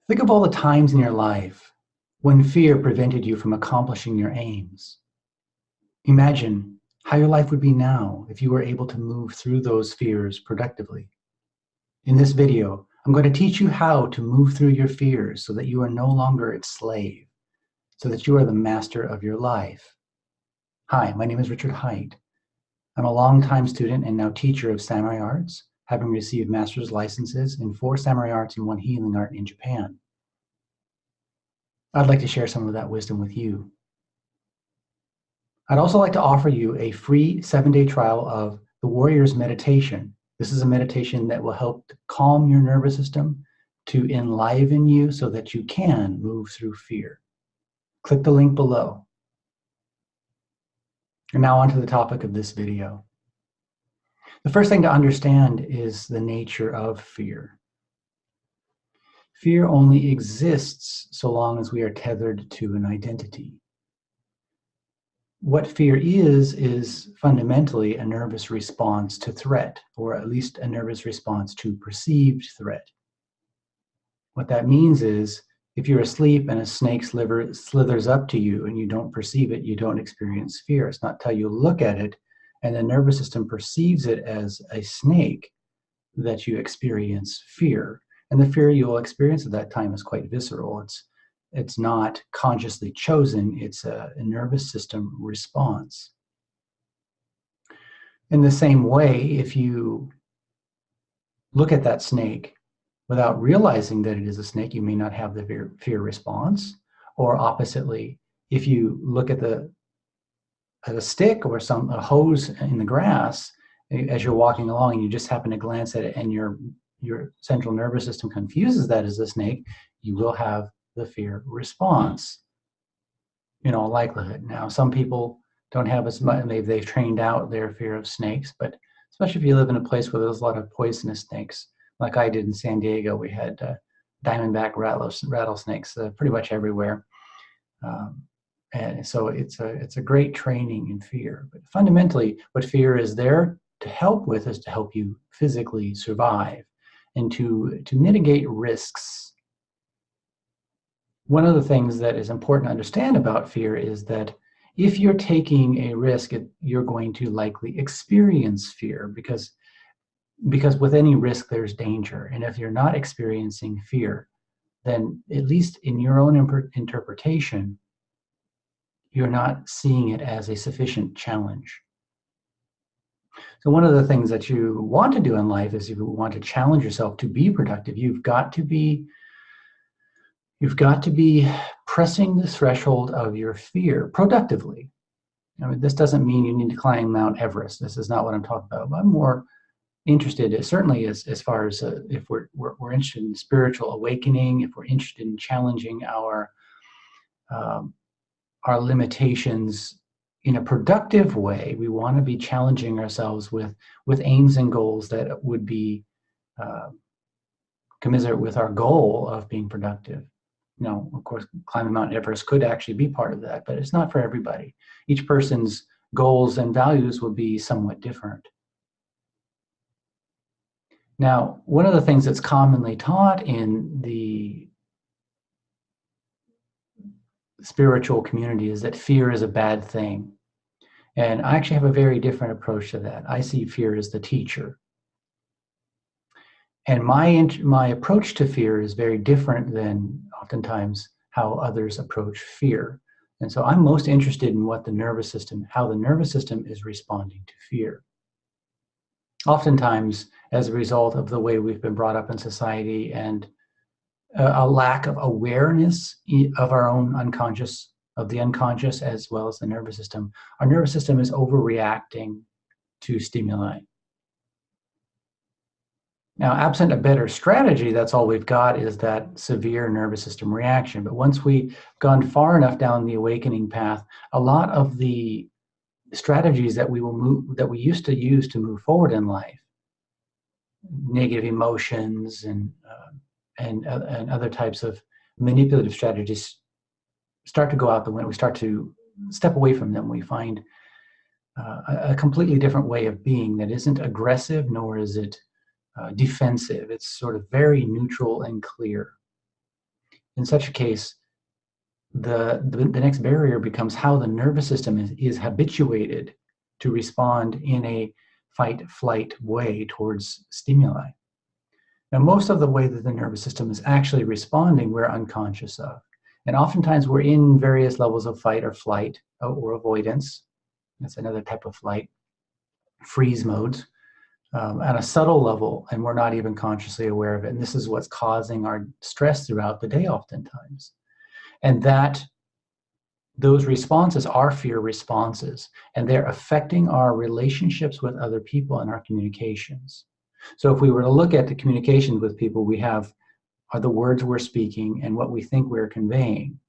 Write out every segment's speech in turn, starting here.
Think of all the times in your life when fear prevented you from accomplishing your aims. Imagine how your life would be now if you were able to move through those fears productively. In this video, I'm going to teach you how to move through your fears so that you are no longer its slave, so that you are the master of your life. Hi, my name is Richard Haight. I'm a longtime student and now teacher of samurai arts, having received master's licenses in 4 samurai arts and 1 healing art in Japan. I'd like to share some of that wisdom with you. I'd also like to offer you a free 7-day trial of the Warrior's Meditation. This is a meditation that will help to calm your nervous system, to enliven you so that you can move through fear. Click the link below. And now on to the topic of this video. The first thing to understand is the nature of fear. Fear only exists so long as we are tethered to an identity. What fear is fundamentally a nervous response to threat, or at least a nervous response to perceived threat. What that means is, if you're asleep and a snake slithers up to you and you don't perceive it, you don't experience fear. It's not until you look at it and the nervous system perceives it as a snake that you experience fear. And the fear you'll experience at that time is quite visceral. It's not consciously chosen. It's a nervous system response. In the same way, if you look at that snake without realizing that it is a snake, you may not have the fear response. Or oppositely, if you look at a stick or a hose in the grass as you're walking along and you just happen to glance at it and your central nervous system confuses that as a snake, you will have the fear response in all likelihood. Now, some people don't have as much, they've trained out their fear of snakes, but especially if you live in a place where there's a lot of poisonous snakes, like I did in San Diego, we had diamondback rattlesnakes pretty much everywhere. And so it's a great training in fear. But fundamentally, what fear is there to help with is to help you physically survive and to mitigate risks. One of the things that is important to understand about fear is that if you're taking a risk, you're going to likely experience fear because with any risk, there's danger. And if you're not experiencing fear, then at least in your own interpretation, you're not seeing it as a sufficient challenge. So one of the things that you want to do in life is if you want to challenge yourself to be productive, you've got to be pressing the threshold of your fear productively. I mean, this doesn't mean you need to climb Mount Everest. This is not what I'm talking about. I'm more interested, certainly as far as if we're interested in spiritual awakening, if we're interested in challenging our limitations in a productive way, we want to be challenging ourselves with aims and goals that would be commiserate with our goal of being productive. Now, of course, climbing Mount Everest could actually be part of that, but it's not for everybody. Each person's goals and values will be somewhat different. Now, one of the things that's commonly taught in the spiritual community is that fear is a bad thing. And I actually have a very different approach to that. I see fear as the teacher. And my approach to fear is very different than oftentimes how others approach fear. And so I'm most interested in how the nervous system is responding to fear. Oftentimes, as a result of the way we've been brought up in society and a lack of awareness of our own unconscious, of the unconscious as well as the nervous system, our nervous system is overreacting to stimuli. Now, absent a better strategy, that's all we've got is that severe nervous system reaction. But once we've gone far enough down the awakening path, a lot of the strategies that we used to use to move forward in life, negative emotions and other types of manipulative strategies, start to go out the window. We start to step away from them. We find a completely different way of being that isn't aggressive, nor is it defensive. It's sort of very neutral and clear. In such a case, the next barrier becomes how the nervous system is habituated to respond in a fight-flight way towards stimuli. Now, most of the way that the nervous system is actually responding, we're unconscious of. And oftentimes we're in various levels of fight or flight or avoidance. That's another type of flight. Freeze modes at a subtle level, and we're not even consciously aware of it. And this is what's causing our stress throughout the day oftentimes. And those responses are fear responses, and they're affecting our relationships with other people and our communications. So if we were to look at the communications with people, we have are the words we're speaking and what we think we're conveying.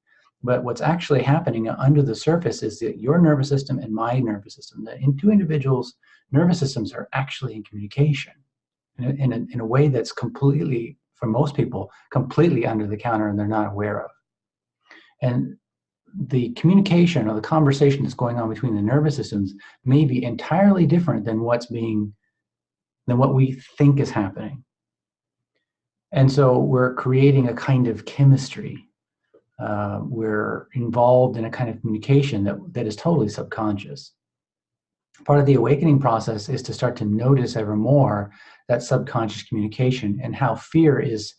But what's actually happening under the surface is that your nervous system and my nervous system, the two individuals' nervous systems are actually in communication in a way that's completely, for most people, completely under the counter and they're not aware of. And the communication or the conversation that's going on between the nervous systems may be entirely different than what we think is happening. And so we're creating a kind of chemistry. We're involved in a kind of communication that is totally subconscious. Part of the awakening process is to start to notice ever more that subconscious communication and how fear is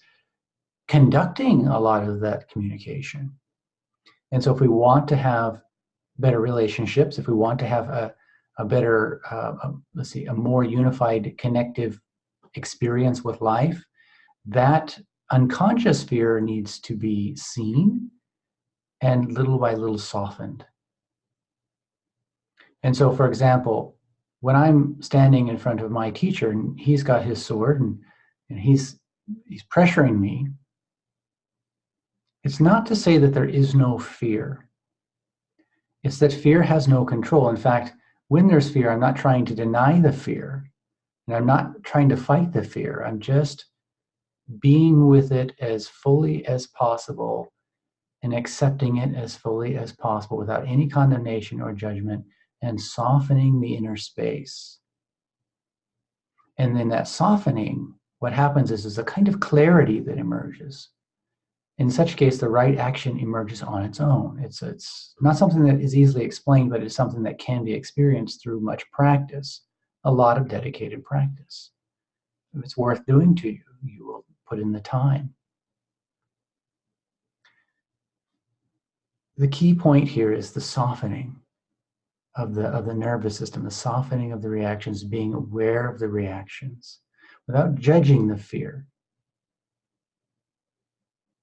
conducting a lot of that communication. And so if we want to have better relationships, if we want to have a better, a more unified, connective experience with life, that unconscious fear needs to be seen and little by little softened. And so, for example, when I'm standing in front of my teacher and he's got his sword and he's pressuring me, it's not to say that there is no fear. It's that fear has no control. In fact, when there's fear, I'm not trying to deny the fear, and I'm not trying to fight the fear. I'm just being with it as fully as possible and accepting it as fully as possible without any condemnation or judgment and softening the inner space. And then that softening, what happens is a kind of clarity that emerges. In such case, the right action emerges on its own. It's not something that is easily explained, but it's something that can be experienced through much practice, a lot of dedicated practice. If it's worth doing to you, you will put in the time. The key point here is the softening of the nervous system, the softening of the reactions, being aware of the reactions without judging the fear.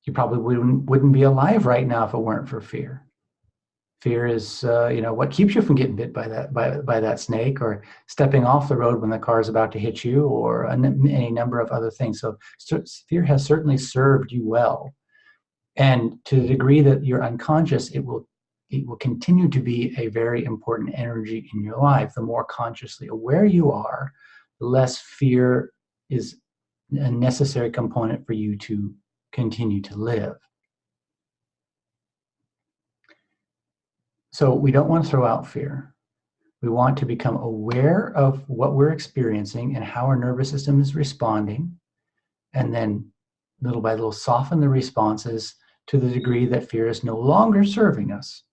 You probably wouldn't be alive right now if it weren't for fear. Fear is, what keeps you from getting bit by that snake, or stepping off the road when the car is about to hit you, or any number of other things. So fear has certainly served you well, and to the degree that you're unconscious, it will continue to be a very important energy in your life. The more consciously aware you are, the less fear is a necessary component for you to continue to live. So we don't want to throw out fear. We want to become aware of what we're experiencing and how our nervous system is responding, and then little by little soften the responses to the degree that fear is no longer serving us.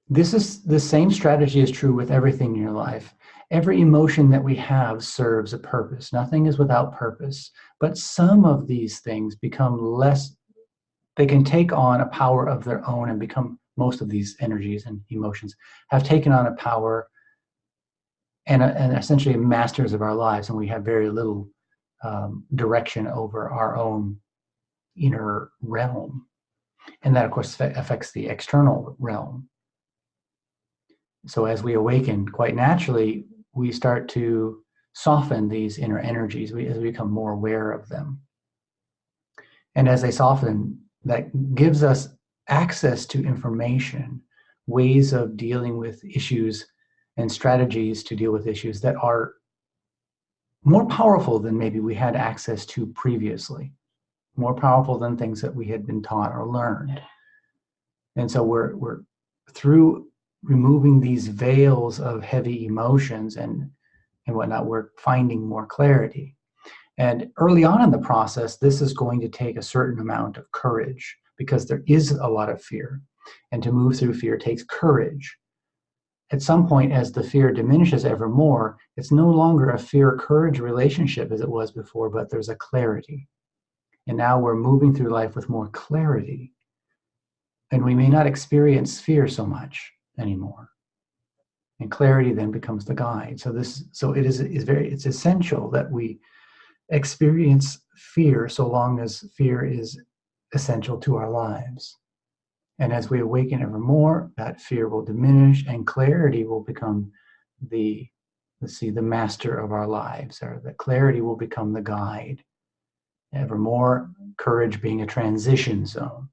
The same strategy is true with everything in your life. Every emotion that we have serves a purpose. Nothing is without purpose. But some of these things become less, they can take on a power of their own and become, most of these energies and emotions have taken on a power and essentially masters of our lives, and we have very little direction over our own inner realm. And that, of course, affects the external realm. So as we awaken, quite naturally, we start to soften these inner energies as we become more aware of them. And as they soften, that gives us access to information, ways of dealing with issues and strategies to deal with issues that are more powerful than maybe we had access to previously, more powerful than things that we had been taught or learned. And so we're through removing these veils of heavy emotions and whatnot, we're finding more clarity. And early on in the process, this is going to take a certain amount of courage because there is a lot of fear. And to move through fear takes courage. At some point, as the fear diminishes ever more, it's no longer a fear-courage relationship as it was before, but there's a clarity. And now we're moving through life with more clarity. And we may not experience fear so much anymore. And clarity then becomes the guide. So it's essential that we experience fear so long as fear is essential to our lives. And as we awaken ever more, that fear will diminish and clarity will become the master of our lives, or the clarity will become the guide. Ever more, courage being a transition zone.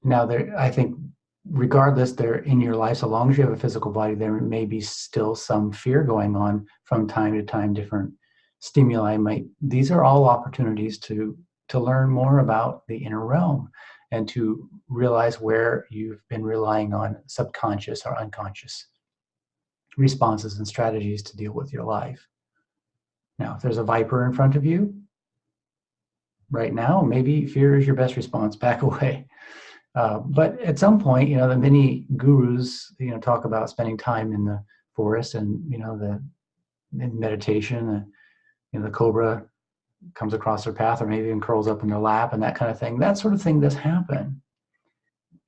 Now, I think regardless, there in your life, so long as you have a physical body, there may be still some fear going on from time to time. Different stimuli these are all opportunities to learn more about the inner realm and to realize where you've been relying on subconscious or unconscious responses and strategies to deal with your life. Now, if there's a viper in front of you right now, maybe fear is your best response. Back away. But at some point, the many gurus, talk about spending time in the forest and, in meditation, the cobra comes across their path or maybe even curls up in their lap and that kind of thing. That sort of thing does happen.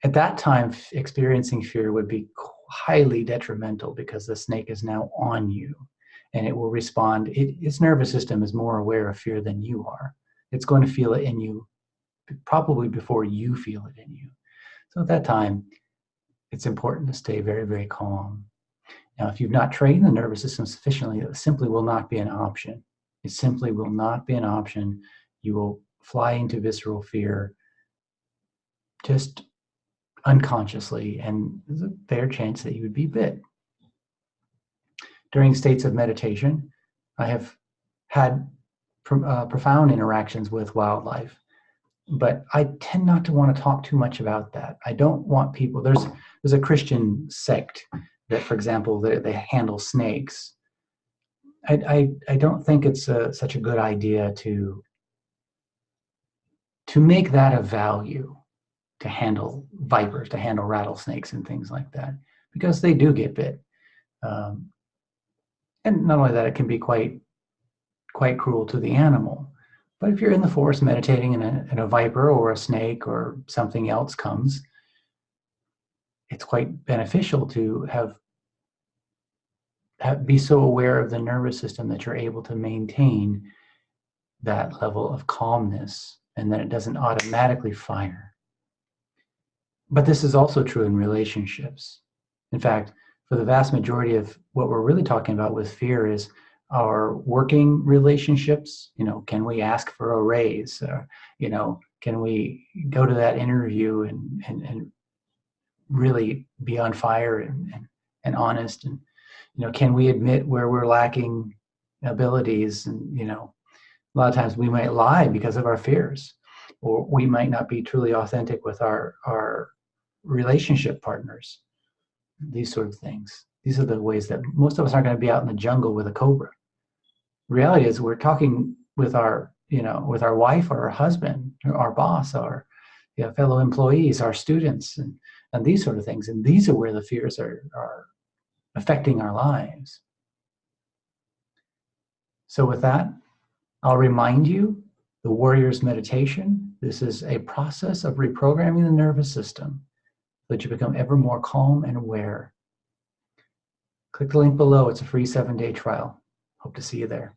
At that time, experiencing fear would be highly detrimental because the snake is now on you and it will respond. Its nervous system is more aware of fear than you are. It's going to feel it in you probably before you feel it in you. So at that time, it's important to stay very, very calm. Now, if you've not trained the nervous system sufficiently, it simply will not be an option. It simply will not be an option. You will fly into visceral fear just unconsciously, and there's a fair chance that you would be bit. During states of meditation, I have had profound interactions with wildlife, but I tend not to want to talk too much about that. I don't want people, there's a Christian sect that, for example, they handle snakes. I don't think it's such a good idea to make that a value, to handle vipers, to handle rattlesnakes and things like that, because they do get bit. And not only that, it can be quite cruel to the animal. But if you're in the forest meditating and a viper or a snake or something else comes, it's quite beneficial to be so aware of the nervous system that you're able to maintain that level of calmness and that it doesn't automatically fire. But this is also true in relationships. In fact, for the vast majority of what we're really talking about with fear is our working relationships. Can we ask for a raise? Can we go to that interview and really be on fire and honest? And, can we admit where we're lacking abilities? And, a lot of times we might lie because of our fears, or we might not be truly authentic with our relationship partners. These sort of things. These are the ways that most of us aren't going to be out in the jungle with a cobra. Reality is we're talking with our wife or our husband, or our boss, our fellow employees, our students, and these sort of things. And these are where the fears are affecting our lives. So with that, I'll remind you, the Warrior's Meditation, this is a process of reprogramming the nervous system so that you become ever more calm and aware. Click the link below. It's a free 7-day trial. Hope to see you there.